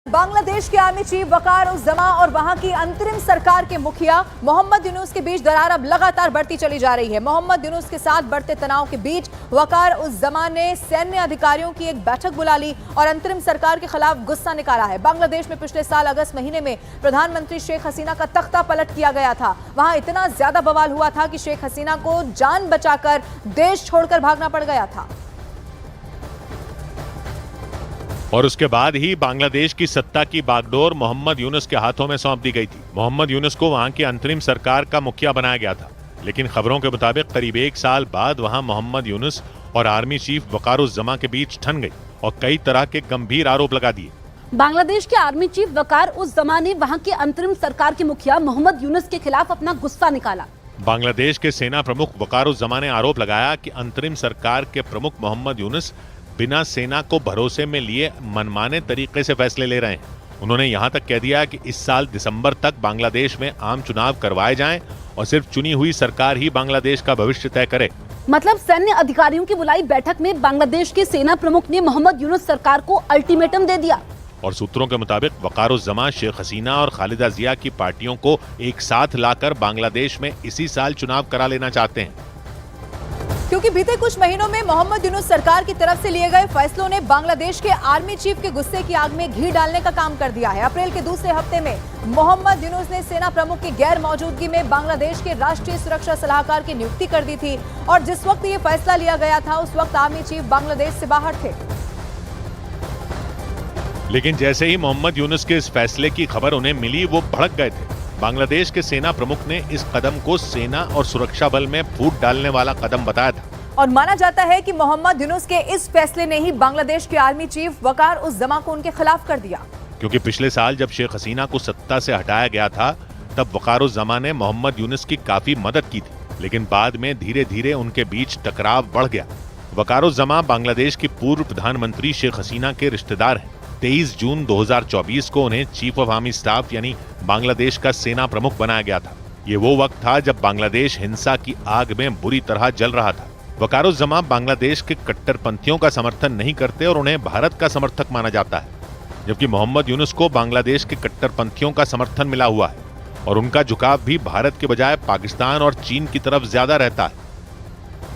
बांग्लादेश के army chief वकार उस जमा और वहां की अंतरिम सरकार के मुखिया मोहम्मद यूनुस के बीच दरार अब लगातार बढ़ती चली जा रही है। मोहम्मद यूनुस के साथ बढ़ते तनाव के बीच वकार उस जमा ने सैन्य अधिकारियों की एक बैठक बुला ली और अंतरिम सरकार के खिलाफ गुस्सा निकाला है। बांग्लादेश में पिछले साल अगस्त महीने में प्रधानमंत्री शेख हसीना का तख्ता पलट किया गया था। वहां इतना ज्यादा बवाल हुआ था कि शेख हसीना को जान बचाकर देश छोड़कर भागना पड़ गया था। और उसके बाद ही बांग्लादेश की सत्ता की बागडोर मोहम्मद यूनुस के हाथों में सौंप दी गई थी। मोहम्मद यूनुस को वहां की अंतरिम सरकार का मुखिया बनाया गया था, लेकिन खबरों के मुताबिक करीब 1 साल बाद वहां मोहम्मद यूनुस और आर्मी चीफ वकार उस जमा के बीच ठन गई और कई तरह के गंभीर आरोप लगा दिए। बांग्लादेश के आर्मी चीफ वकार उस जमा ने वहां के अंतरिम सरकार के मुखिया मोहम्मद यूनुस के खिलाफ अपना गुस्सा निकाला। बांग्लादेश के सेना प्रमुख वकार उस जमा ने आरोप लगाया कि अंतरिम सरकार के प्रमुख मोहम्मद यूनुस बिना सेना को भरोसे में लिए मनमाने तरीके से फैसले ले रहे हैं। उन्होंने यहां तक कह दिया कि इस साल दिसंबर तक बांग्लादेश में आम चुनाव करवाए जाएं और सिर्फ चुनी हुई सरकार ही बांग्लादेश का भविष्य तय करे। मतलब सैन्य अधिकारियों की बुलाई बैठक में बांग्लादेश के सेना प्रमुख ने मोहम्मद यूनुस सरकार को अल्टीमेटम दे दिया। और सूत्रों के मुताबिक वकार उस जमा शेख हसीना और खालिदा जिया की पार्टियों को एक साथ लाकर बांग्लादेश में इसी साल चुनाव करा लेना चाहते हैं, क्योंकि बीते कुछ महीनों में मोहम्मद यूनुस सरकार की तरफ से लिए गए फैसलों ने बांग्लादेश के आर्मी चीफ के गुस्से की आग में घी डालने का काम कर दिया है। अप्रैल के दूसरे हफ्ते में मोहम्मद यूनुस ने सेना प्रमुख की गैर मौजूदगी में बांग्लादेश के राष्ट्रीय सुरक्षा सलाहकार की नियुक्ति कर दी थी और जिस वक्त ये फैसला लिया गया था उस वक्त आर्मी चीफ बांग्लादेश से बाहर थे। लेकिन जैसे ही मोहम्मद यूनुस के इस फैसले की खबर उन्हें मिली, वो भड़क गए थे। बांग्लादेश के सेना प्रमुख ने इस कदम को सेना और सुरक्षा बल में फूट डालने वाला कदम बताया था। और माना जाता है कि मोहम्मद यूनुस के इस फैसले ने ही बांग्लादेश के आर्मी चीफ वकार उस जमा को उनके खिलाफ कर दिया। क्योंकि पिछले साल जब शेख हसीना को सत्ता से हटाया गया था, तब वकार उस जमा ने मोहम्मद यूनुस की काफी मदद की थी, लेकिन बाद में धीरे धीरे उनके बीच टकराव बढ़ गया। वकार उस जमा बांग्लादेश की पूर्व प्रधानमंत्री शेख हसीना के रिश्तेदार हैं। 23 जून 2024 को उन्हें चीफ ऑफ आर्मी स्टाफ यानी बांग्लादेश का सेना प्रमुख बनाया गया था। ये वो वक्त था जब बांग्लादेश हिंसा की आग में बुरी तरह जल रहा था। वकार उस जमा बांग्लादेश के कट्टरपंथियों का समर्थन नहीं करते और उन्हें भारत का समर्थक माना जाता है, जबकि मोहम्मद यूनुस को बांग्लादेश के कट्टरपंथियों का समर्थन मिला हुआ है और उनका झुकाव भी भारत के बजाय पाकिस्तान और चीन की तरफ ज्यादा रहता है।